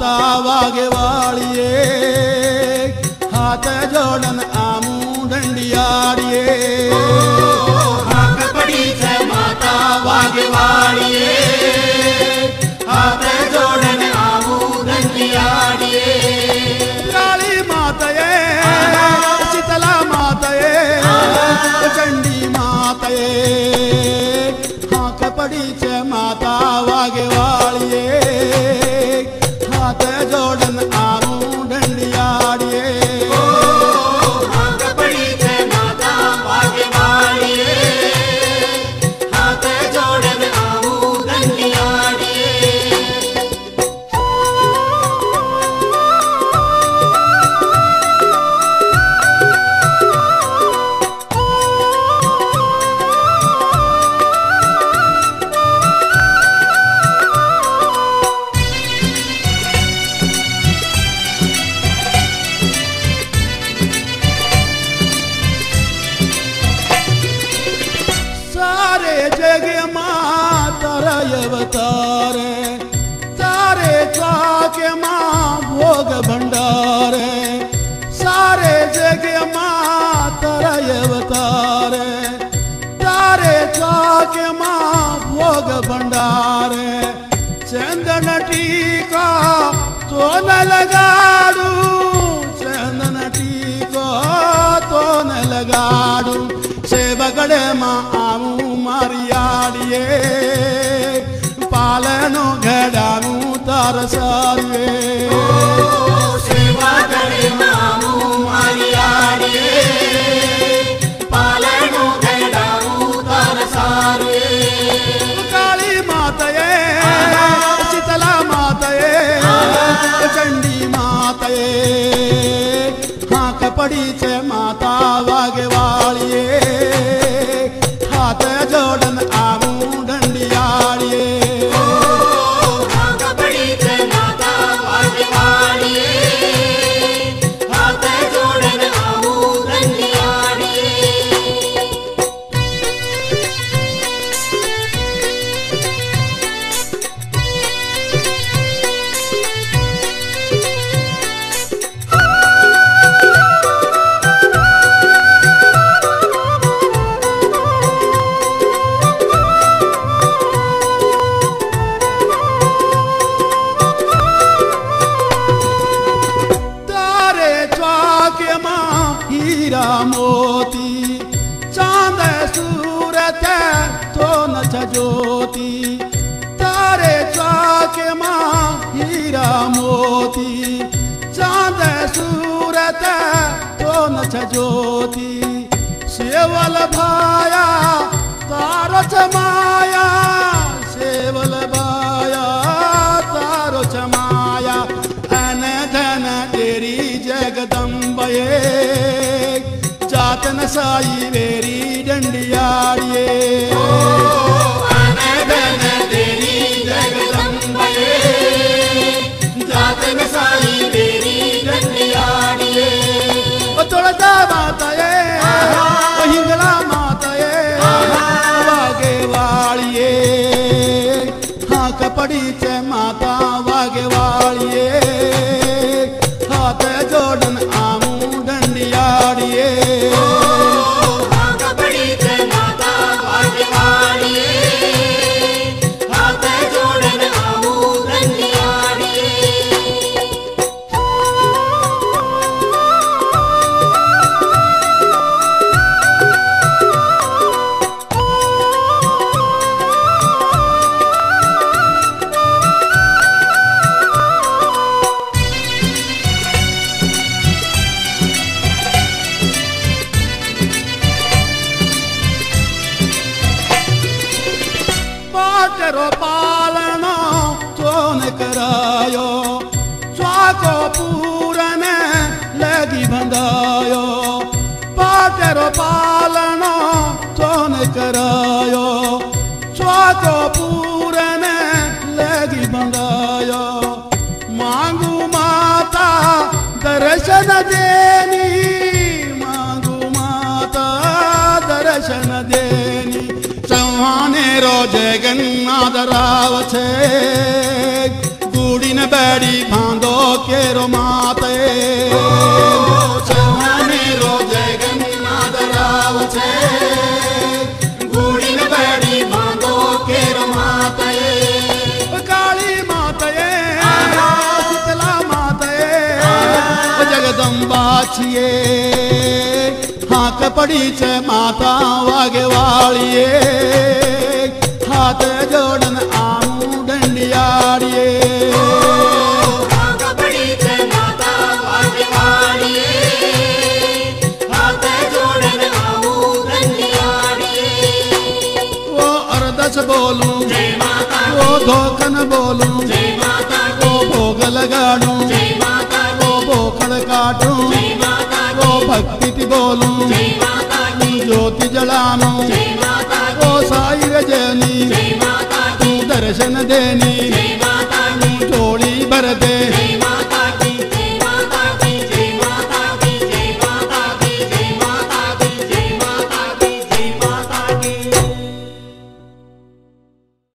माता वागे वालिए हाथ जोड़न आमू डंडियाड़िए हाथ पड़ी छे माता वागे वालिए हाथ जोड़न आमू डंडियाड़िए काली मातये शीतला मातये चंडी मातये हाथ पड़ी छे माता वागे वालिए हाथ जोड़न आमू डंडियाड़िए हाथ पड़ी छे माता वागे वालिए हाथ जोड़न आमू डंडियाड़िए सारे जग मां तारा अवतार सारे चाक मां भोग भंडार सारे जग मां तारा अवतार तारे चाक मां भोग भंडार चंदन टीका तो न लगाड़ू चंदन टीका तो न लगाड़ू से बगड़े मां आमू मारियाड़िए पालनो घड़ानू तार सारिए सेवा करे मामू मारियाड़िए पालनो घड़ाऊ तार सारे काली मातये शीतला मातये चंडी मातये हाथ पड़ी छे माता वागे वालिए हाथ जोड़न आमू डंडियाड़िए हाथ पड़ी छे माता वागे वालिए हाथ जोड़न आमू डंडियाड़िए तारे चाक मां हीरा मोती चांद सूरत तो न ज्योति तारे चाक मां हीरा मोती चांद सूरत तो न ज्योति सेवल भाया तारो चमाया सेवल भाया तारो चमाया अन धन तेरी जगदम्बये जातन साई वेरी डंडियाड़िए धन तेरी जगदम्बये जातन साई तेरी डंडियाड़िए तुलजा मातये हिंगला मातये वागे वालिए हाथ पड़ी छे माता वागे वालिए हाथ जोड़न आमू डंडियाड़िए हाथ पड़ी छे माता वागे वालिए हाथ जोड़न आमू डंडियाड़िए पाटरो पालनो चोन करायो स्वाको पूरन लगी बंधायो पाटरो पालनो चोन करायो स्वाको पूरन लगी बंधायो मांगू माता दर्शन देनी मांगू माता दर्शन देनी जगन्नाथ राव छे गुड़ी न बैड़ी भांग केरो माते चौहाने रो जगन्नाथ राव छे गुड़ी बड़ी बांधो केरो माते काली माते शीतला माते जगदंबा छिए हाक पड़ी छे माता वागे वाळीए हाथ जोड़न आमू दंडियाड़िए हाक पड़ी छे माता वागे वाळीए हाथ जोड़न आमू दंडियाड़िए वो अरदस बोलूं जय माता वो धोखन बोलूं जय माता वो भोग लगाड़ूं जय माता वो बोखड़ काटूं जय माता वो भक्ति बोलूं जय माता ज्योति जलानूं जय माता वो साई रजनी जय माता दर्शन देनी जय